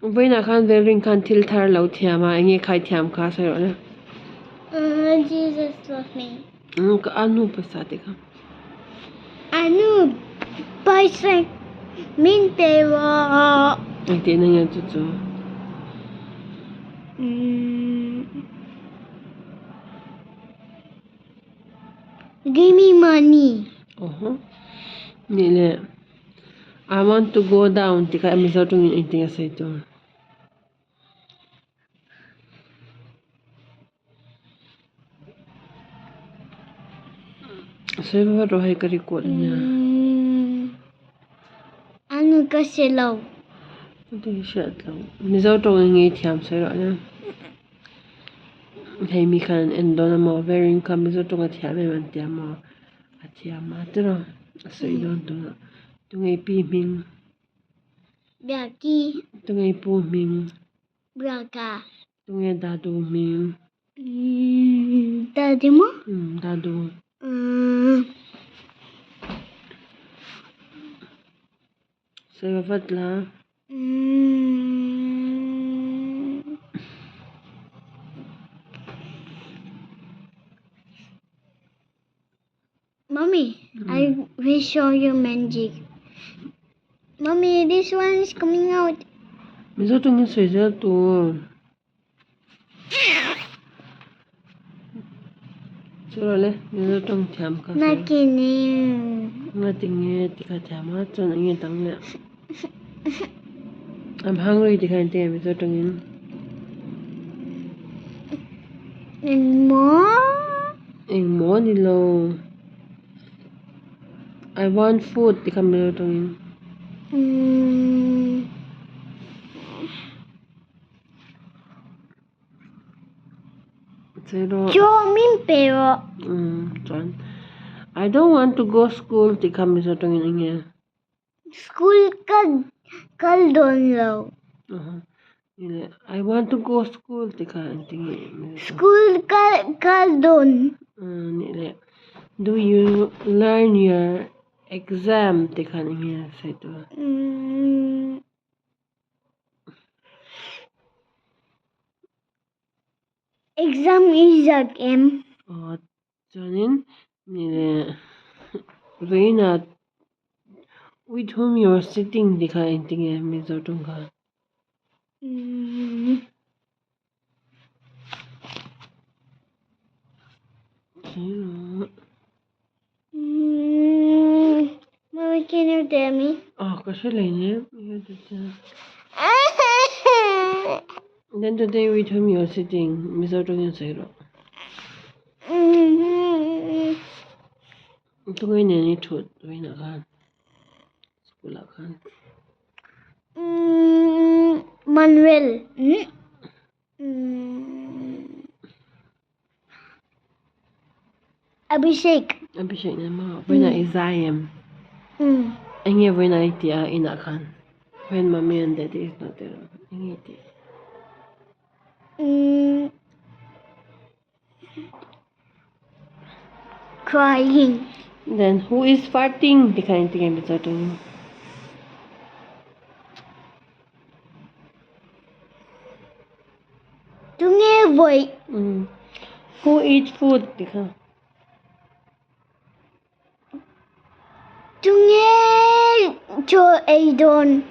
Vậy là khăn Valreen khăn thil thar lau thiam à anh khai thiam khá sao rồi Jesus loves me. Ka anu pasa te ka Anu, paisa min pero. Ay di na nga tuto Give me money. Nile I want to go down tika miso tungin inting sa ito Sa iba rohay karikot niya Anu kasi law. Ito siya at lang miso tungin ngay thiam sa ito niya Hay mi kan endo na mo Valreen ka miso tunga thiam ay man thiam mo at thiam ma tiro sa ito tunga tungay piming Biaki. tungay puming Braka. tungay dadu ming Tadi mo? dadu sa iba patla Mommy, I will show you magic. Mommy, this one is coming out. miso tungin sa ito to Surole, miso tung thiam ka sa Nakining. nga tingi tika thiam ha chon ang tang le I'm hungry tika inting miso tungin And more? Ing mo nilo I want food tika miso tungin Zero Show me pero. John I don't want to go school tika miso tungin inge School kaldon law. Nile I want to go school tika inting School kaldon. Nile Do you learn your exam tika inge sa ito Exam is a game. Janin nile Reina with whom you're sitting tika inting miso tungka Mommy, can you tell me? Kasi lang Then today with whom you're sitting miso tungin sa iro Ito ngayon ni Chut Reina kan Sekolah kan Manuel. Abhishek. Abhishek nama Reina Isayam Inge Reina itia inakan When mommy and daddy is not there Inge iti Crying. Then who is farting tika inting miso tungin Tungevoy. Who eats food tika Cho Aidon.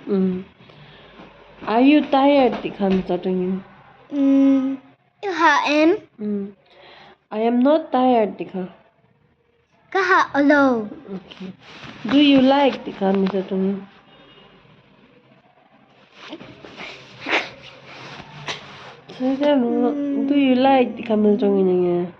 Are you tired tika miso tungin HM. I am not tired tika Kaha alo. Okay Do you like tika miso tungin Do you like tika miso tungin inge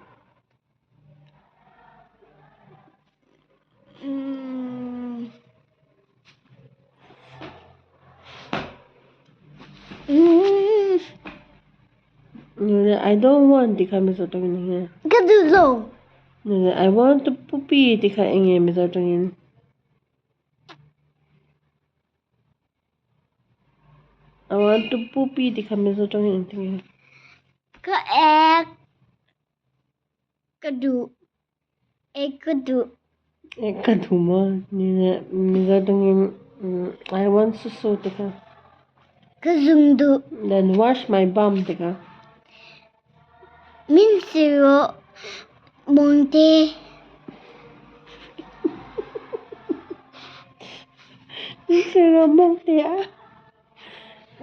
I don't want tika miso tungin inge Gadulo. I want to puppy tika inge miso tungin I want to poopy tika miso tungin inting Kaek. Kadu. Kadu. Kaduma nina miso tungin I want susu tika Kazundu. Then wash my bum tika. Min zero. Monte. Sira mong tia.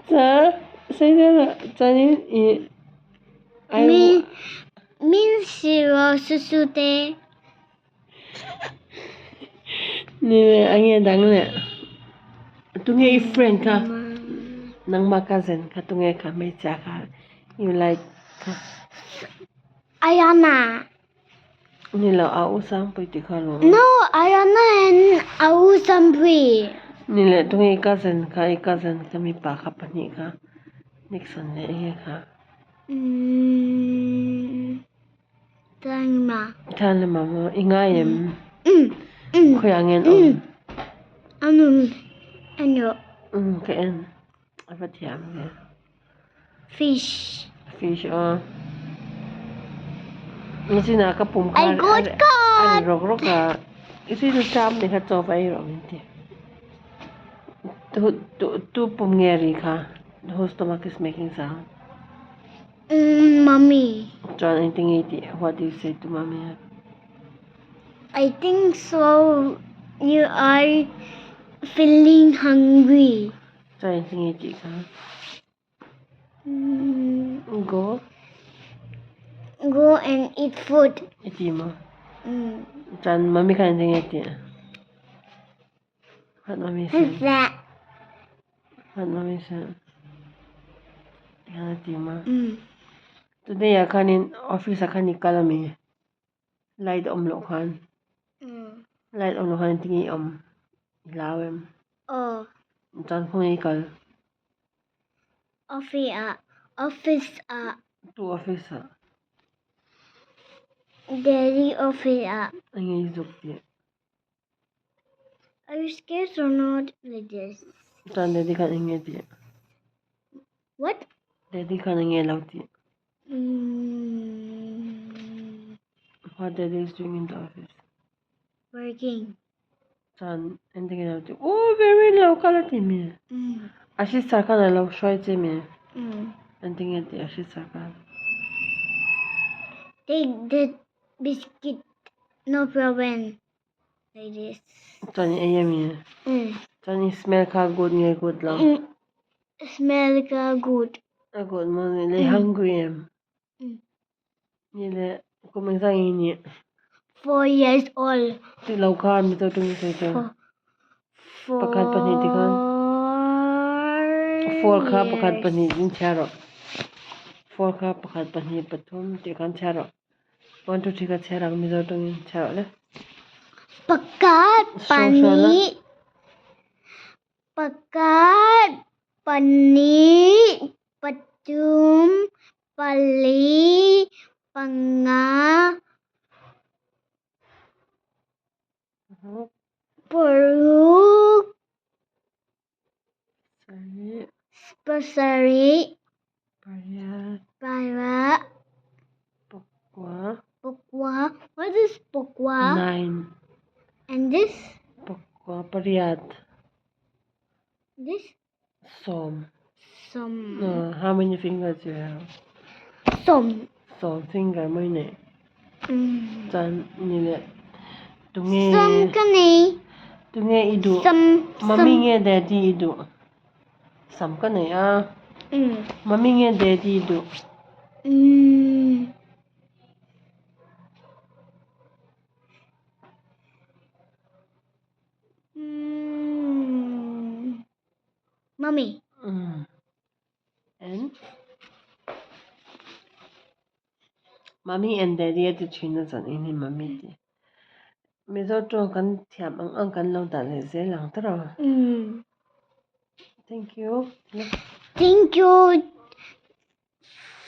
Sa say na Chinese Min zero susute. Nile angye dang ne. Tunge friend ka. Nang ma cousin ka tunge ka may cha ka. You like ka. Ayana. Nila au sang pwede ka lo. No, Ayana and Au Sampri. Nila tunge cousin kami pa ka pani ka. Nixon le angye ka. Tangma. Tala mama ingayem. Mm. Kuyangen om. Ano? Kain. Apa thiam ne. Fish. Fish Isi na ka pum ka. I got caught. Rok ka. Isi tu cham ni ka chop ai ro minti. Tu pum ngeri ka. The whole stomach is making sound. Mommy. John, anything iti. What do you say to mommy? I think so. You are feeling hungry. John, anything iti ka. Go. Go and eat food. Iti mo. John, mommy ka anything iti. What mommy say? What's that? What mommy say? Yan iti mo. Today akan in office akan ni kalami. Light lo kan. Light lo kan tingi ilawem. Oh. John kung ikal. Office. Tu office Daddy office. Ang izok di. Are you scared or not like this? John, dedi kan inge di. What? Dedi kan inge lau di. What daddy is doing in the office? Working. John, anything lau di. Oh, very low color di mi. Ashi sarkan na lau shoy di mi. Anything iti ashi sarkan. Take the biscuit. No problem. Like this. John, iya mi. John, smell ka good nge good lang. Smell good. Good mo nile hungry em. Nile kumensang ini. 4 years old. Ti lau ka mi to tung sa ito. Pakat pa ni kan. 4 ka pakat pa ni din charo. 4 ka pakat pa ni patum ti kan charo. 1 2 3 ka charang mi to tung charo le. Pakat pani. Pakat pani. Patum. Pali. Panga. Peruk. Spasari. Para. Pokwa. What is pokwa? 9. And this? Pokwa pariat. This? Som. Some. How many fingers you have? Some. Finger mo ne. John, nile. Tunge. Some kani. Tunge idu. Mami nge daddy idu. Sam ka na Mami nge daddy idu. Mommy. And Mommy and daddy at the china san ini mommy ti. Mizo to kan thiam ang kan lo da le ze lang tara. Thank you. Thank you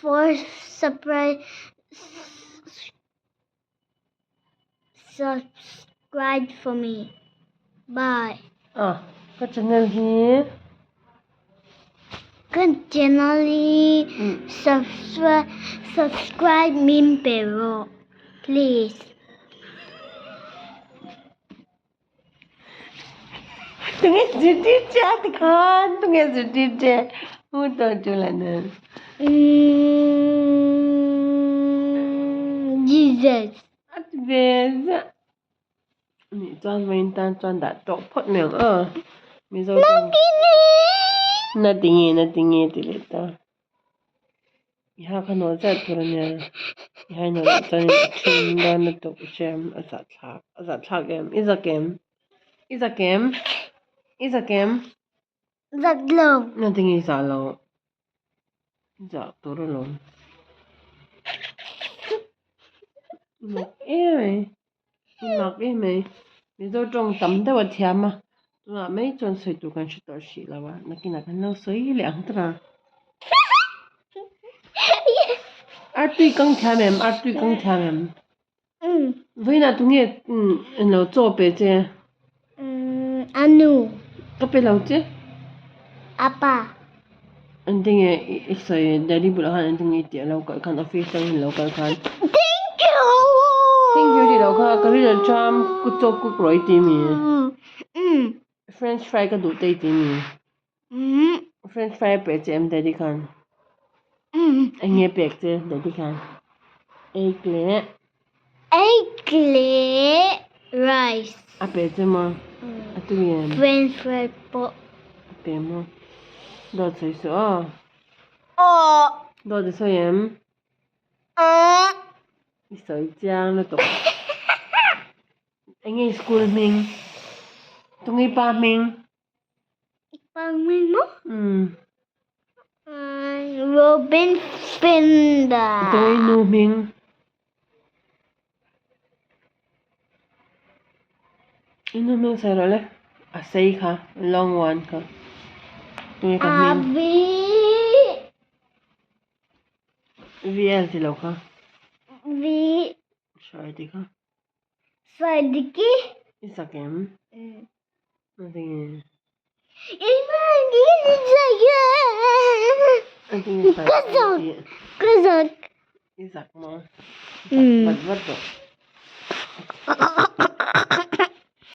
for subscribe for me. Bye. Ka channel hi. Continually subscribe Min Pero. Please. Tunge ziti chat kan. Tunge ziti chat. Who taught you like that? Jesus. At best. Nè John Wayne tan John đã trộn phốt nè mizo trộn nothing thì lệ ta iha kan no za tur nya iha no chan chin da na to shem asa thak game is a game That love. nothing is alo za tur lo mặc em mizo trộn tắm da wa thiam ma tu na mấy chọn sợi tu kan shi to shi la wa na kina kan no sợi liang tra artui kang thiam em với là tụi nghe lâu做别的 Anu. có别lâu chứ Apa. anh tiếng nghe ít say daddy bữa han anh tiếng nghe tiệt lâu cái khăn office sang lâu cái khăn thank you đi lâu cái cái là charm cút cho cút rồi tí mi French fry cái đủ tây tí mi French fry biệt chứ em daddy khăn anh nghe biệt chứ daddy khăn Egg rice. à biệt chứ mà à tụi em French fry po. biệt mà đó chơi sao Oh. đó là sao em sợi giang nó tục anh ấy school mình tụi nghe ba mình Pang mo? ừ Robin Fenda. tụi nghe nu mình inu mình sao rồi à say khá long one khá tụi nghe cả mình Abi. VL thì lâu khá Vi. sorry đi khá Sadiki. it's a game nothing I think it's like Kazak. Isaac mo Mm. vật vật rồi